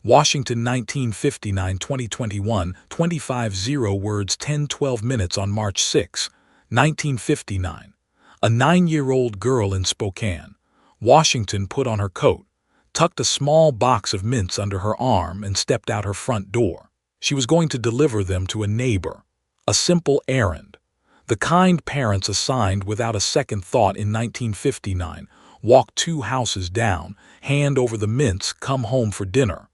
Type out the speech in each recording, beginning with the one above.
Washington 1959 2021 25 words 10-12 minutes on March 6, 1959. A 9-year-old girl in Spokane, Washington put on her coat, tucked a small box of mints under her arm and stepped out her front door. She was going to deliver them to a neighbor. A simple errand. The kind parents assigned without a second thought in 1959 walk 2 houses down, hand over the mints, come home for dinner.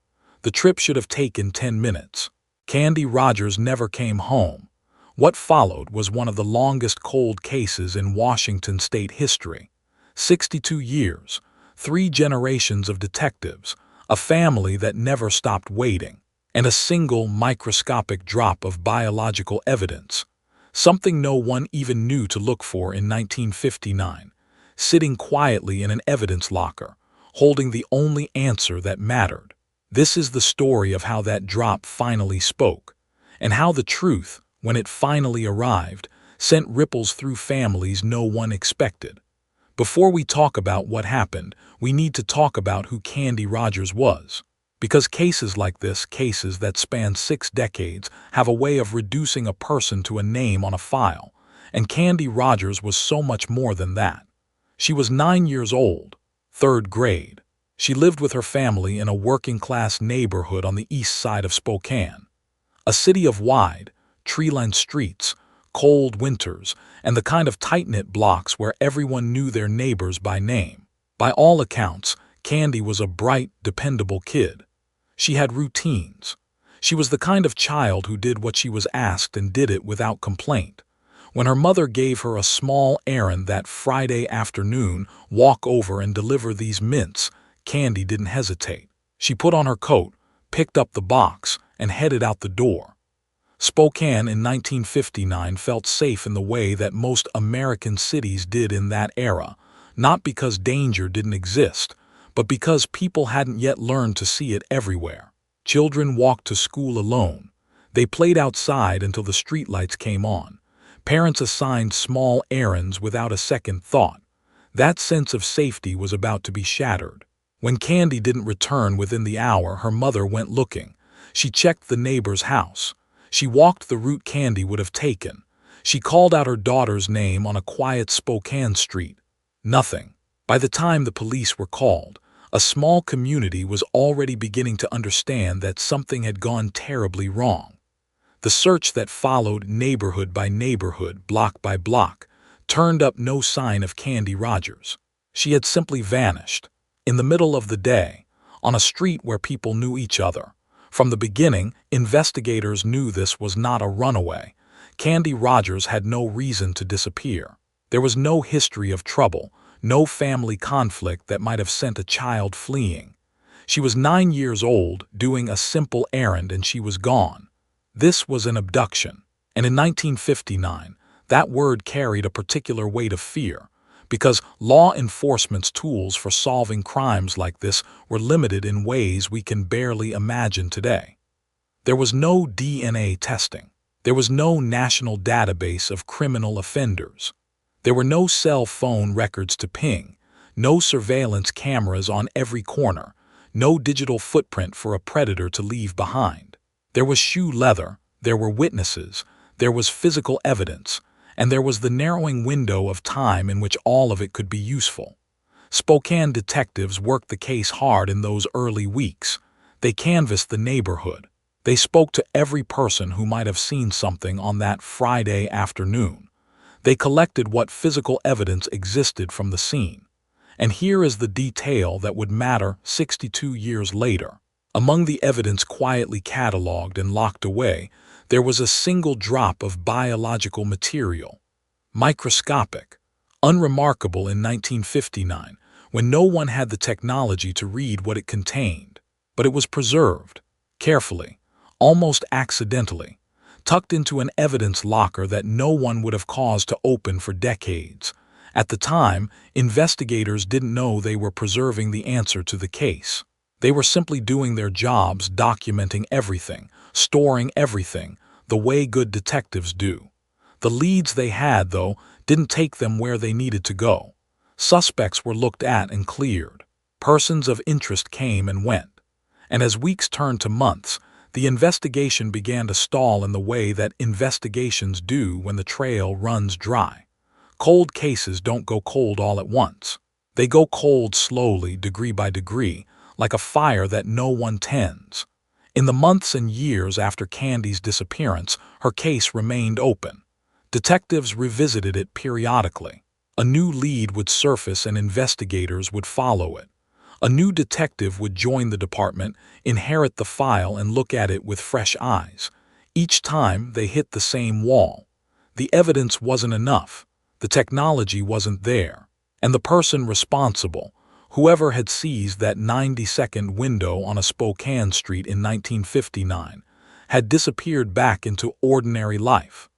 The trip should have taken 10 minutes. Candy Rogers never came home. What followed was one of the longest cold cases in Washington state history. 62 years, 3 generations of detectives, a family that never stopped waiting, and a single microscopic drop of biological evidence. Something no one even knew to look for in 1959, sitting quietly in an evidence locker, holding the only answer that mattered. This is the story of how that drop finally spoke, and how the truth, when it finally arrived, sent ripples through families no one expected. Before we talk about what happened, we need to talk about who Candy Rogers was. Because cases like this, cases that span 6 decades, have a way of reducing a person to a name on a file, and Candy Rogers was so much more than that. She was 9 years old, 3rd grade. She lived with her family in a working-class neighborhood on the east side of Spokane, a city of wide, tree-lined streets, cold winters, and the kind of tight-knit blocks where everyone knew their neighbors by name. By all accounts, Candy was a bright, dependable kid. She had routines. She was the kind of child who did what she was asked and did it without complaint. When her mother gave her a small errand that Friday afternoon, walk over and deliver these mints, Candy didn't hesitate. She put on her coat, picked up the box, and headed out the door. Spokane in 1959 felt safe in the way that most American cities did in that era, not because danger didn't exist, but because people hadn't yet learned to see it everywhere. Children walked to school alone. They played outside until the streetlights came on. Parents assigned small errands without a second thought. That sense of safety was about to be shattered. When Candy didn't return within the hour, her mother went looking. She checked the neighbor's house. She walked the route Candy would have taken. She called out her daughter's name on a quiet Spokane street. Nothing. By the time the police were called, a small community was already beginning to understand that something had gone terribly wrong. The search that followed, neighborhood by neighborhood, block by block, turned up no sign of Candy Rogers. She had simply vanished. In the middle of the day, on a street where people knew each other. From the beginning, investigators knew this was not a runaway. Candy Rogers had no reason to disappear. There was no history of trouble, no family conflict that might have sent a child fleeing. She was 9 years old, doing a simple errand, and she was gone. This was an abduction. And in 1959, that word carried a particular weight of fear, because law enforcement's tools for solving crimes like this were limited in ways we can barely imagine today. There was no DNA testing. There was no national database of criminal offenders. There were no cell phone records to ping, no surveillance cameras on every corner, no digital footprint for a predator to leave behind. There was shoe leather, there were witnesses, there was physical evidence, and there was the narrowing window of time in which all of it could be useful. Spokane detectives worked the case hard in those early weeks. They canvassed the neighborhood. They spoke to every person who might have seen something on that Friday afternoon. They collected what physical evidence existed from the scene. And here is the detail that would matter 62 years later. Among the evidence quietly cataloged and locked away, there was a single drop of biological material. Microscopic, unremarkable in 1959, when no one had the technology to read what it contained. But it was preserved, carefully, almost accidentally, tucked into an evidence locker that no one would have caused to open for decades. At the time, investigators didn't know they were preserving the answer to the case. They were simply doing their jobs, documenting everything, storing everything, the way good detectives do. The leads they had, though, didn't take them where they needed to go. Suspects were looked at and cleared. Persons of interest came and went. And as weeks turned to months, the investigation began to stall in the way that investigations do when the trail runs dry. Cold cases don't go cold all at once. They go cold slowly, degree by degree, like a fire that no one tends. In the months and years after Candy's disappearance, her case remained open. Detectives revisited it periodically. A new lead would surface and investigators would follow it. A new detective would join the department, inherit the file, and look at it with fresh eyes. Each time they hit the same wall. The evidence wasn't enough. The technology wasn't there. And the person responsible, whoever had seized that 90-second window on a Spokane street in 1959, had disappeared back into ordinary life.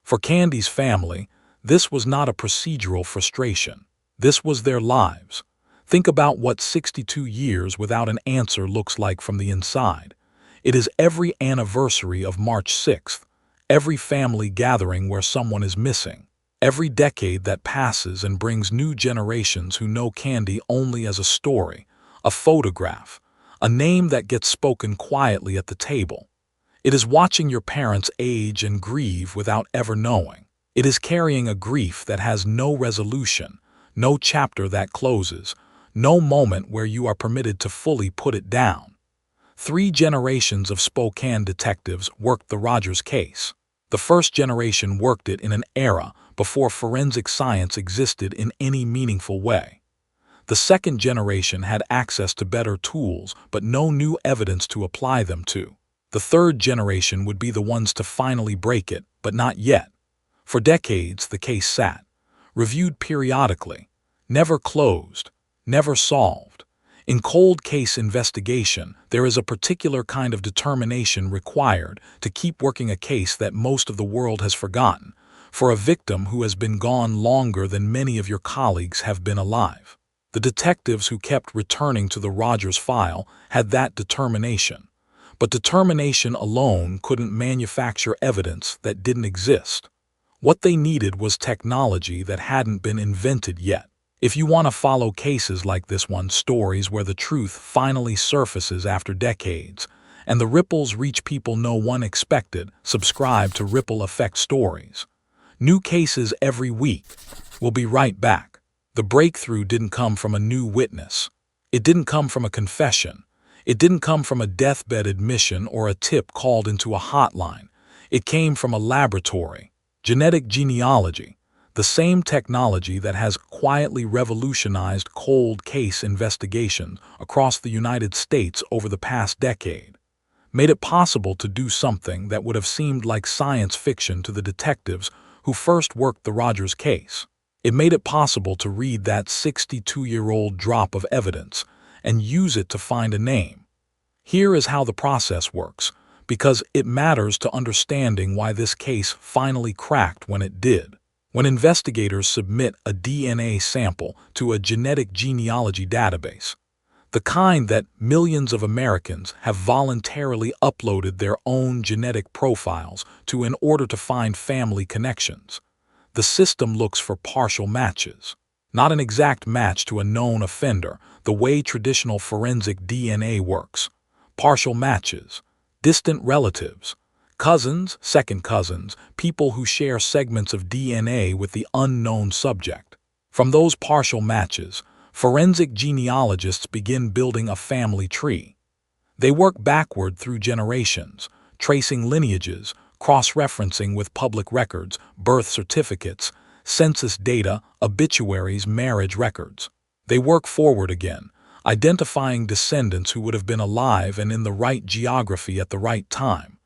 For Candy's family, this was not a procedural frustration. This was their lives. Think about what 62 years without an answer looks like from the inside. It is every anniversary of March 6th, every family gathering where someone is missing, every decade that passes and brings new generations who know Candy only as a story, a photograph, a name that gets spoken quietly at the table. It is watching your parents age and grieve without ever knowing. It is carrying a grief that has no resolution, no chapter that closes, no moment where you are permitted to fully put it down. 3 generations of Spokane detectives worked the Rogers case. The first generation worked it in an era before forensic science existed in any meaningful way. The second generation had access to better tools, but no new evidence to apply them to. The third generation would be the ones to finally break it, but not yet. For decades, the case sat, reviewed periodically, never closed, never solved. In cold case investigation, there is a particular kind of determination required to keep working a case that most of the world has forgotten, for a victim who has been gone longer than many of your colleagues have been alive. The detectives who kept returning to the Rogers file had that determination. But determination alone couldn't manufacture evidence that didn't exist. What they needed was technology that hadn't been invented yet. If you want to follow cases like this one, stories where the truth finally surfaces after decades, and the ripples reach people no one expected, subscribe to Ripple Effect Stories. New cases every week. We'll be right back. The breakthrough didn't come from a new witness. It didn't come from a confession. It didn't come from a deathbed admission or a tip called into a hotline. It came from a laboratory. Genetic genealogy, the same technology that has quietly revolutionized cold case investigation across the United States over the past decade, made it possible to do something that would have seemed like science fiction to the detectives who first worked the Rogers case. It made it possible to read that 62-year-old drop of evidence and use it to find a name. Here is how the process works, because it matters to understanding why this case finally cracked when it did. When investigators submit a DNA sample to a genetic genealogy database, the kind that millions of Americans have voluntarily uploaded their own genetic profiles to in order to find family connections, the system looks for partial matches. Not an exact match to a known offender, the way traditional forensic DNA works. Partial matches, distant relatives, cousins, second cousins, people who share segments of DNA with the unknown subject. From those partial matches, forensic genealogists begin building a family tree. They work backward through generations, tracing lineages, cross-referencing with public records, birth certificates, census data, obituaries, marriage records. They work forward again, identifying descendants who would have been alive and in the right geography at the right time.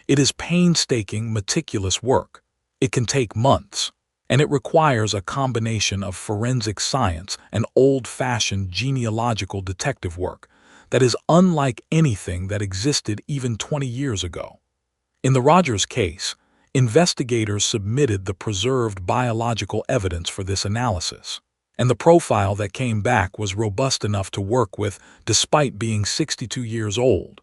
It is painstaking, meticulous work. It can take months, and it requires a combination of forensic science and old-fashioned genealogical detective work that is unlike anything that existed even 20 years ago. In the Rogers case, investigators submitted the preserved biological evidence for this analysis, and the profile that came back was robust enough to work with despite being 62 years old.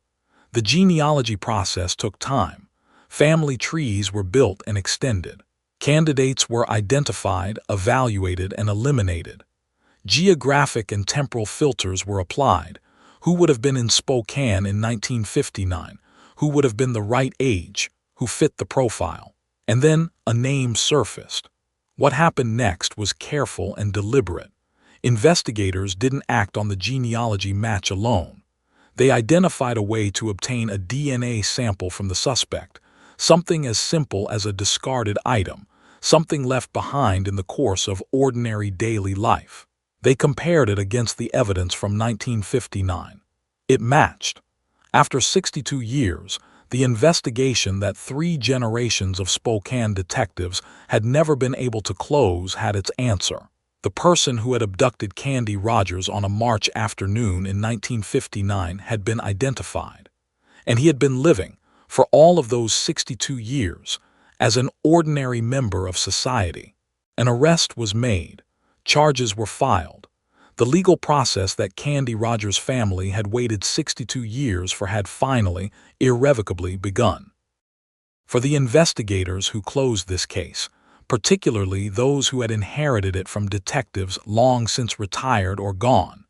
The genealogy process took time. Family trees were built and extended. Candidates were identified, evaluated, and eliminated. Geographic and temporal filters were applied. Who would have been in Spokane in 1959? Who would have been the right age? Who fit the profile? And then a name surfaced. What happened next was careful and deliberate. Investigators didn't act on the genealogy match alone. They identified a way to obtain a DNA sample from the suspect, something as simple as a discarded item, something left behind in the course of ordinary daily life. They compared it against the evidence from 1959. It matched. After 62 years, the investigation that 3 generations of Spokane detectives had never been able to close had its answer. The person who had abducted Candy Rogers on a March afternoon in 1959 had been identified, and he had been living, for all of those 62 years, as an ordinary member of society. An arrest was made. Charges were filed. The legal process that Candy Rogers' family had waited 62 years for had finally, irrevocably begun. For the investigators who closed this case, particularly those who had inherited it from detectives long since retired or gone,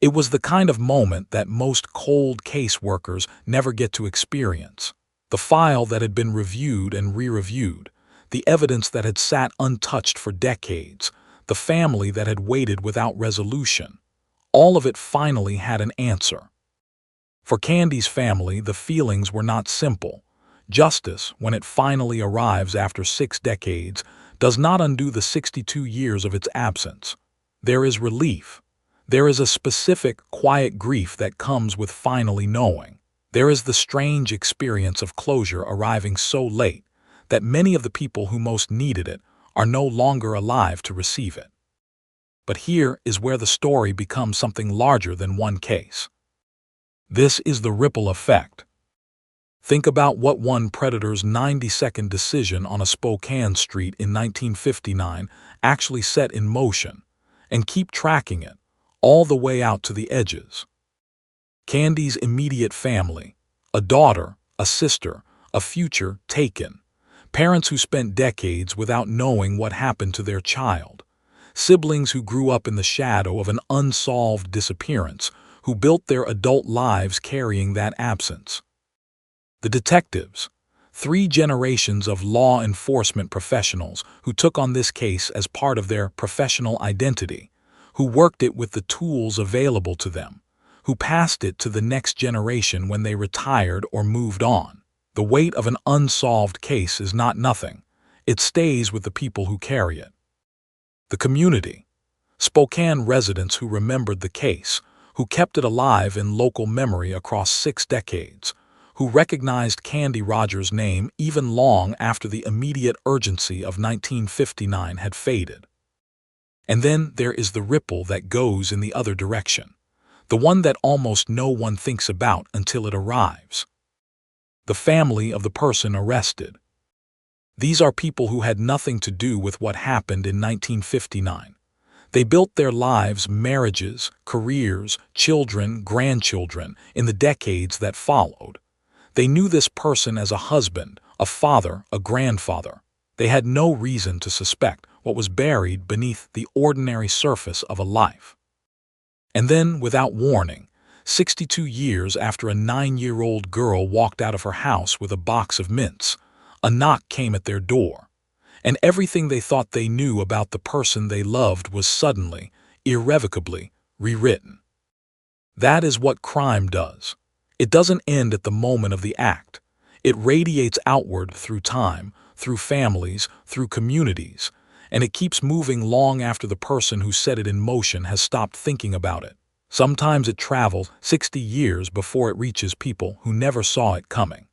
it was the kind of moment that most cold case workers never get to experience. The file that had been reviewed and re-reviewed, the evidence that had sat untouched for decades, the family that had waited without resolution, all of it finally had an answer. For Candy's family, the feelings were not simple. Justice, when it finally arrives after 6 decades, does not undo the 62 years of its absence. There is relief. There is a specific, quiet grief that comes with finally knowing. There is the strange experience of closure arriving so late that many of the people who most needed it are no longer alive to receive it. But here is where the story becomes something larger than one case. This is the ripple effect. Think about what one predator's 90-second decision on a Spokane street in 1959 actually set in motion, and keep tracking it, all the way out to the edges. Candy's immediate family, a daughter, a sister, a future taken, parents who spent decades without knowing what happened to their child, siblings who grew up in the shadow of an unsolved disappearance, who built their adult lives carrying that absence. The detectives, 3 generations of law enforcement professionals who took on this case as part of their professional identity, who worked it with the tools available to them, who passed it to the next generation when they retired or moved on. The weight of an unsolved case is not nothing. It stays with the people who carry it. The community, Spokane residents who remembered the case, who kept it alive in local memory across 6 decades, who recognized Candy Rogers' name even long after the immediate urgency of 1959 had faded. And then there is the ripple that goes in the other direction, the one that almost no one thinks about until it arrives. The family of the person arrested. These are people who had nothing to do with what happened in 1959. They built their lives, marriages, careers, children, grandchildren in the decades that followed. They knew this person as a husband, a father, a grandfather. They had no reason to suspect what was buried beneath the ordinary surface of a life. And then, without warning, 62 years after a 9-year-old girl walked out of her house with a box of mints, a knock came at their door, and everything they thought they knew about the person they loved was suddenly, irrevocably, rewritten. That is what crime does. It doesn't end at the moment of the act. It radiates outward through time, through families, through communities, and it keeps moving long after the person who set it in motion has stopped thinking about it. Sometimes it travels 60 years before it reaches people who never saw it coming.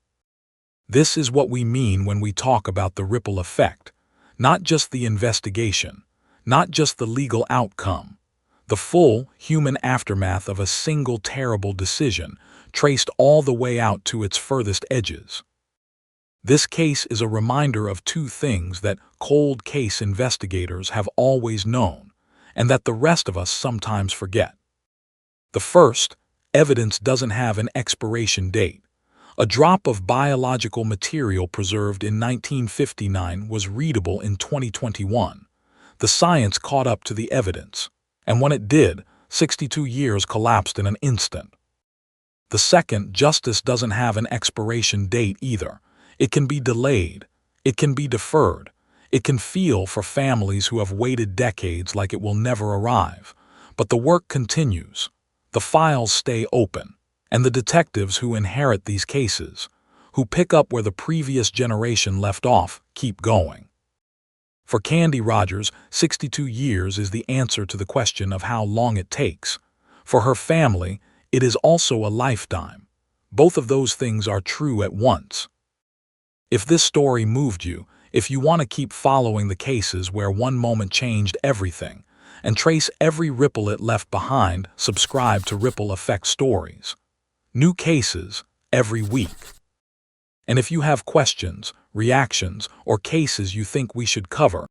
This is what we mean when we talk about the ripple effect, not just the investigation, not just the legal outcome, the full human aftermath of a single terrible decision traced all the way out to its furthest edges. This case is a reminder of 2 things that cold case investigators have always known, and that the rest of us sometimes forget. The first, evidence doesn't have an expiration date. A drop of biological material preserved in 1959 was readable in 2021. The science caught up to the evidence, and when it did, 62 years collapsed in an instant. The second, justice doesn't have an expiration date either. It can be delayed. It can be deferred. It can feel for families who have waited decades like it will never arrive. But the work continues. The files stay open. And the detectives who inherit these cases, who pick up where the previous generation left off, keep going. For Candy Rogers, 62 years is the answer to the question of how long it takes. For her family, it is also a lifetime. Both of those things are true at once. If this story moved you, if you want to keep following the cases where one moment changed everything, and trace every ripple it left behind, subscribe to Ripple Effect Stories. New cases every week. And if you have questions, reactions, or cases you think we should cover,